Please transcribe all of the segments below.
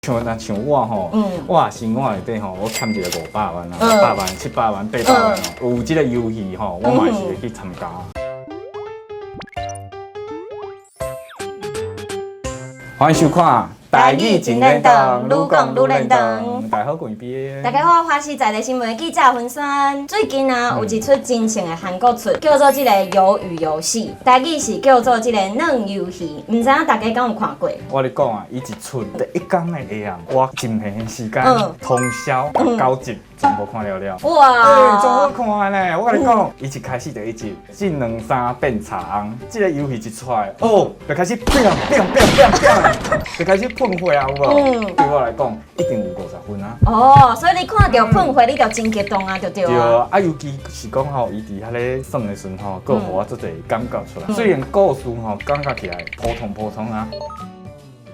像我吼，我生活内底吼，我欠一个500万啊，600万、700万、800万哦，有即个游戏吼，我嘛是会去参加。欢迎收看。台语真认同，愈讲愈认同。大家好，贵宾。大家好，我是在地新闻记者文山。最近啊，有一出真情的韩国剧，叫做这个《鱿鱼游戏》，台语是叫做这个软游戏。唔知影大家敢有看过？我跟你讲啊，伊一出第一天的下暗，我真系时间通宵9集。全部看了。哇！真好看呢！我跟你讲，伊一开始就一集，进两三变长，这个游戏一出来，哦，就开始就开始喷火啊，有无？对我来讲，一定有50分啊。哦，所以你看到喷火，你就真激动啊，对对啊。对啊，尤其是讲吼，伊伫遐咧耍的时阵吼，佮互我做侪感觉出来。虽然故事吼感觉起来普通啊。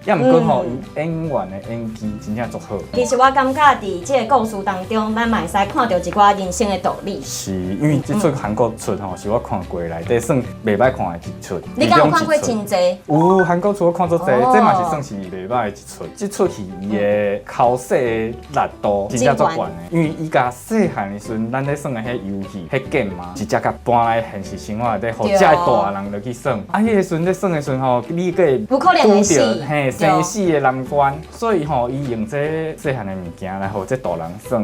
也毋过吼，伊演员的演技真正足好。其实我感觉伫这个故事当中，咱嘛会使看到一寡人生的道理。是，因为这出韩国出吼，是我看过内底算袂歹看的一出。你敢有看过真济？有韩国出我看足济，这嘛是算是袂歹的一出。这出戏伊的考试的难度真正足悬的，因为伊甲细汉的时阵，咱咧耍的迄游戏、迄 game 嘛，是只甲搬来现实生活内底，互这大人落去耍。啊，迄个时阵咧耍的时阵吼，你个不可能会死。生死的难关，所以吼，伊用这细汉的物件来互这大人耍，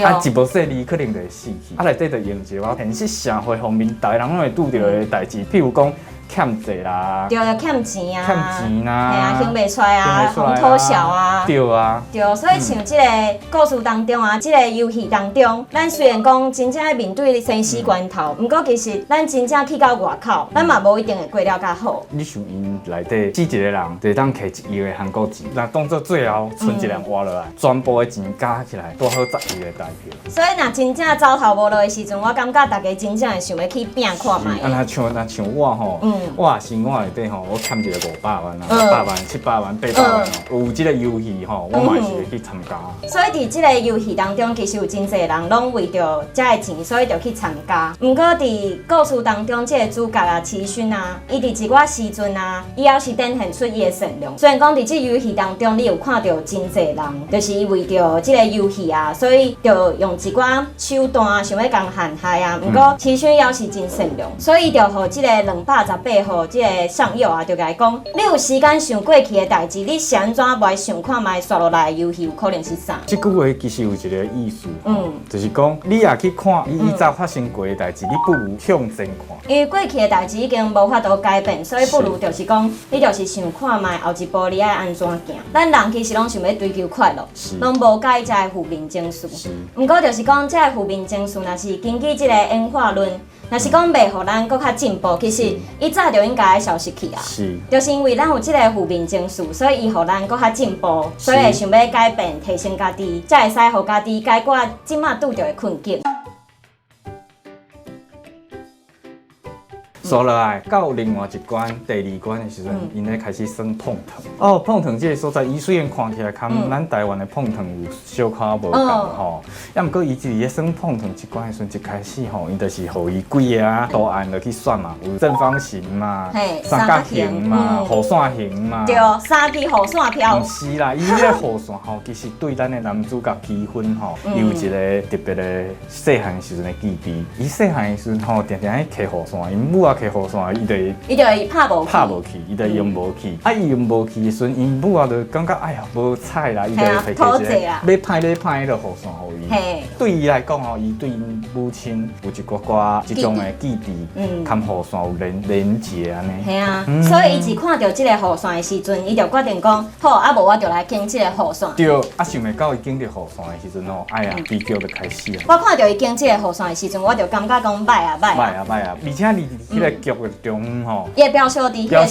啊，一无细哩可能就会死去。啊，内底就用一个现实社会方面，大家人拢会拄到的代志，譬如讲欠债啦，对，欠钱啊，欠钱啦，系啊，还袂出来啊，红土小啊，对啊，对，所以像这个故事当中啊，这个游戏当中，咱虽然讲真正要面对生死关头，不过其实咱真正去到外口，咱嘛无一定会过了较好。你想因内底死一个人，就当摕1亿的韩国钱，那当做最后存一人活落来，全部的钱加起来，多好10亿的代票。所以若真正走头无路的时阵，我感觉大家真正会想要去拼看卖。像我吼，我生活内底吼，我欠一个500万啊，600万、700万、800万哦，有即个游戏吼，我嘛是会去参加。所以伫即个游戏当中，其实有真侪人拢为着这个钱，所以就去参加。不过伫故事当中，这个主角啊，齐勋啊，伊伫一寡时阵啊，伊也是展现出伊的善良。虽然讲伫这游戏当中，你有看到真侪人，就是伊为着这个游戏啊，所以就用一寡手段想要共陷害啊。不过齐勋也是真善良，所以就互这个218号这个上友啊，就甲伊讲，你有时间想过去的代志，你是安怎袂想看卖刷落来的游戏有可能是啥？这句话其实有一个意思，就是讲你也去看以早发生过的代志，你不如向前看。因为过去的代志已经无法度改变，所以不如就是讲，你就是想看卖后一步你爱安怎行。咱人其实拢想要追求快乐，拢无介意这个负面情绪。不过就是讲，这个负面情绪若是根据这个演化论。若是讲袂互咱搁较进步，其实伊早就应该消失去啊。是，就是因为咱有即个负面情绪，所以伊互咱搁较进步，所以会想要改变、提升家己，才会使互家己解决即马拄着的困境。刷落来到另外一关，第2关的时阵，因咧开始耍碰糖。哦，碰糖这个所在，伊虽然看起来跟咱台湾的碰糖有小可无共吼，也毋过伊伫咧耍碰糖一关的时阵，一开始吼，伊就是互伊几个啊图案落去选嘛，有正方形嘛，三角形嘛，弧线形嘛。对，3支弧线条。毋是啦，伊迄个弧线吼，其实对咱的男主角基婚吼，有一个特别的细汉时阵的记忆。伊细汉的时阵吼，定定去摕弧线，因母啊。雨伞，伊就会拍无去，伊就用无去。啊，伊用无去的时阵，因母啊就感觉哎呀无彩啦，伊就会摕一个要歹迄个雨伞互伊。对伊来讲吼，伊对母亲有一种的记忆，跟雨伞有连结安尼。系啊，所以伊一看到即个雨伞的时阵，伊就决定讲，好，啊无我就来经即个雨伞。对，啊想袂到伊经历雨伞的时阵吼，哎呀，悲剧就开始啊。我看到伊经即个雨伞的时阵，我就感觉讲歹啊，而且伫迄个剧的中吼，伊表小弟迄个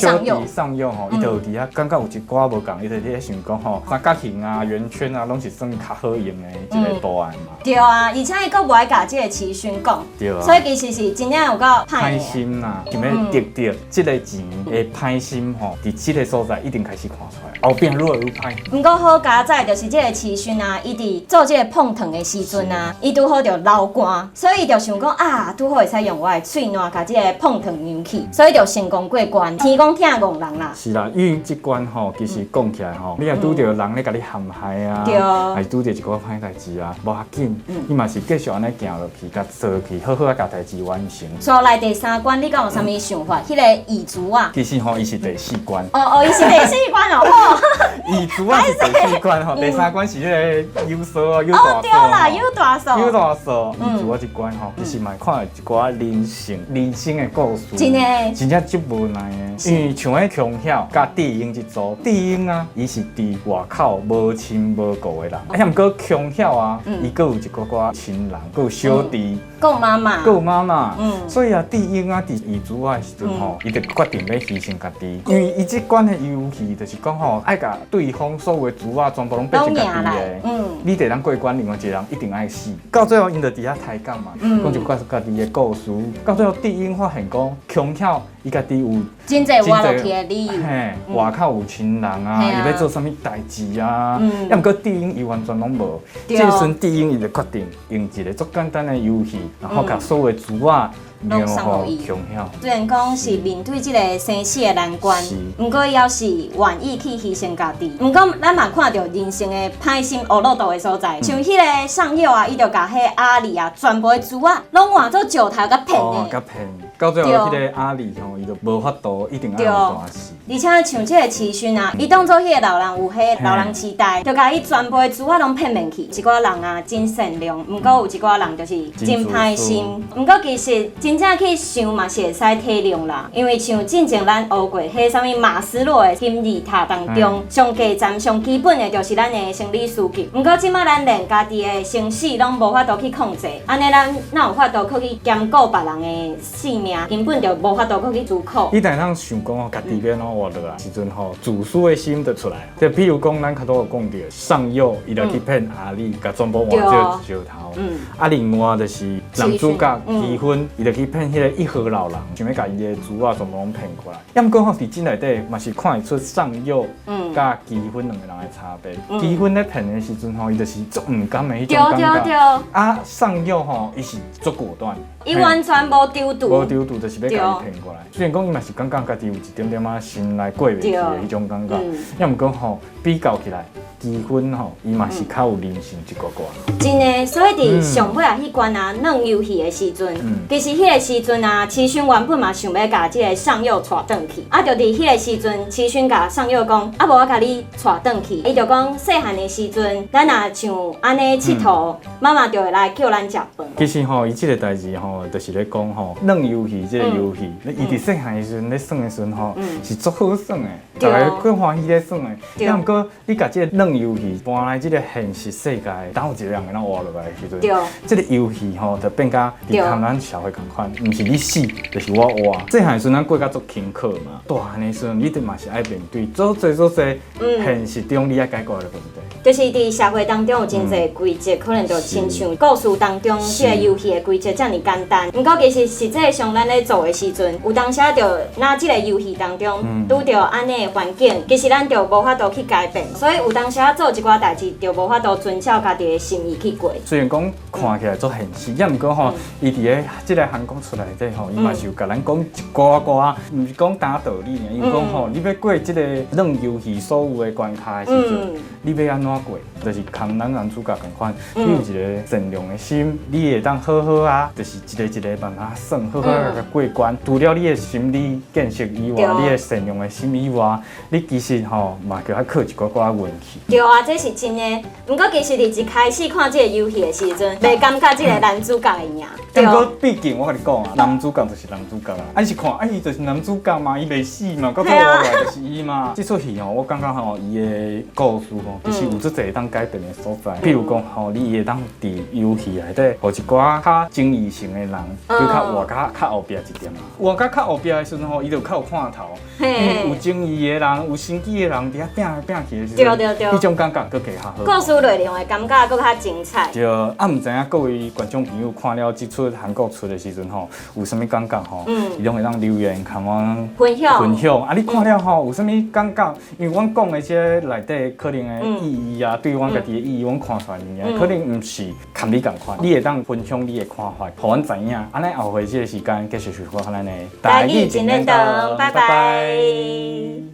上右吼，伊就伫遐感觉有一寡无共，伊就伫遐想讲吼，三角形啊、圆圈啊，拢是算较好用的一个图案嘛。对啊，而且伊阁无爱甲即个齐勋讲，对啊，所以其实是真正有够歹心啦，想要得到即个钱的歹心吼，伫即个所在一定开始看出来，后边愈来愈歹。不过好佳在就是即个齐勋啊，伊伫做即个碰糖的时阵啊，伊拄好就流汗，所以伊就想讲啊，拄好会使用我的喙烂甲即个碰糖引起，所以就成功过关。天公疼憨人啦。是啦，因为这关吼，其实讲起来吼，你若拄着人咧甲你陷害啊，对还是拄着一个歹代志啊，无要紧，你嘛是继续安尼行落去，甲做落去，好好啊甲代志完成。所以来第3关，你敢有啥物想法？迄个彝族啊？其实吼，伊是第4关。哦，伊是第4关哦。彝族啊是第4关吼，第3关是迄个优嫂啊，优大嫂。哦，对啦，优大嫂。优大嫂，彝族啊这关吼，其实嘛看到一寡人生的故事。真诶。真正足无奈的，因为像迄强晓甲帝英一组，帝英啊，伊是伫外口无亲无故的人，啊，毋过强晓啊，伊阁有一寡亲人，阁有小弟，阁有妈妈，阁有妈妈，所以啊，帝英啊，伫彝族啊的时阵吼，伊就决定要牺牲家己，因为伊即款的游戏就是讲吼，爱甲对方所有的族啊，全部拢变成家己的，你得当过关，另外一个人一定爱死，到最后因就伫遐抬杠嘛，讲一寡家己的故事，到最后帝英发现讲强晓伊家己有真侪活落去的理由，嘿，外口有亲人啊，伊要做啥物代志啊，要毋过帝英伊完全拢无，这时阵帝英伊就决定用一个足简单的游戏，然后甲所有的族啊。拢送予伊。强晓，虽然讲是面对这个生死的难关，不过伊也是愿意去牺牲家己。不过咱嘛看到人生的歹心恶落度的所在，像迄个上佑啊，伊就甲迄阿里啊，全部的猪啊，拢换做石头甲骗的。甲骗，到最后迄个阿里吼，伊就无法度，一定要有大事。而且像这个齐勋啊，伊当做迄个老人有迄老人痴呆，就甲伊全部的猪啊拢骗去。一寡人啊真善良，不过有一寡人就是真歹心。不过其实真正去想嘛是会使体谅啦，因为像之前咱学过迄啥物马斯洛的金字塔当中，上基站上基本的就是咱的生理需求。不过即摆咱连家己的生死拢无法度去控制，安尼咱哪有法度去兼顾别人的性命，根本就无法度去自考。你但当想讲哦，家己要怎活落来时阵吼，自私的心就出来。就譬如讲，咱较多有讲到上佑，伊就去骗阿里，甲全部换做石头。啊，另外就是男主角结婚，伊就去骗迄个一号老人，想要甲伊的猪啊全部拢骗过来。要毋过吼，伫真内底嘛是看会出上佑甲结婚两个人的差别。结婚咧骗的时阵吼，伊就是足毋甘的迄种感觉。啊，上佑吼，伊是足果断。伊完全无丢度，无丢度，就是要甲伊骗过来。虽然讲伊嘛是感觉家己有一点点仔心内过袂去的迄种感觉，要毋过吼比较起来，结婚吼伊嘛是较有人性一寡寡。真的，所以伫上尾啊迄关啊软游戏的时阵，其实迄个时阵啊，齐勋原本嘛想要甲即个上佑带转去，啊，就伫迄个时阵，齐勋甲上佑讲，啊无我甲你带转去，伊就讲细汉的时阵，咱若像安尼佚佗，妈妈就会来叫咱食饭。其实吼，伊即个代志吼，就是咧讲吼，软游戏即个游戏，伊伫细汉的时阵咧耍的时阵吼，是足好耍的，大家更欢喜咧耍的。要毋过你甲即个软游戏搬来即个现实世界，当有一个人会当活落来的时阵，即个游戏吼就变甲伫跟咱社会共款，毋是你死，就是我活。细汉的时阵咱过甲足轻巧嘛，大汉的时阵你就嘛是爱面对做侪现实中你爱解决的问题。就是伫社会当中有真侪规则，可能就亲像故事当中即个游戏的规则遮尔简单。不过其实实际上咱咧做的时阵，有当时就拿即个游戏当中拄着安尼的环境，其实咱就无法度去改变。所以有当时做一寡代志，就无法度遵照家己的心意去过。虽然讲看起来足现实，也毋过吼，伊伫个即个韩国出来底吼，伊嘛是有甲咱讲一寡，毋是讲打道理呢，伊讲吼，你要过即个软游戏所有的关卡的时阵，你要安怎过？就是跟咱男主角共款，你有一个善良的心，你会当好好啊，就是一个慢慢算，好好甲过关。除了你的心理建设以外，你的善良的心以外，你其实吼嘛就要靠一寡运气。对啊，这是真的。不过其实你一开始看这个游戏的时阵，袂感觉这个男主角会赢。不过毕竟我甲你讲啊，男主角就是男主角啊，你是看伊就是男主角嘛，伊袂死嘛，到最后来就是伊嘛。这出戏吼，我感觉吼，伊的故事吼，其实有足侪当改变的所在。譬如讲吼，你会当伫游戏内底，互一寡较正义性的人，佮活较后壁一点啊。活较后壁的时阵吼，伊就较有看头。有正义的人，有心机的人，伫遐拼来拼去的时阵，对，迄种感觉佫加较好。故事内容的感觉佫较精彩。对，啊，毋知影各位观众朋友看了这出韩国出的时阵吼，有啥物感觉吼？伊拢会当留言，看我分享。啊，你看了吼，有啥物感觉？因为阮讲的这内底可能的意义啊，对阮家己的意义，阮看出来物件，可能毋是含你共款，你会当分享你的看法，互阮知影。安尼后回这个时间继续说咱的台语真认同，拜拜。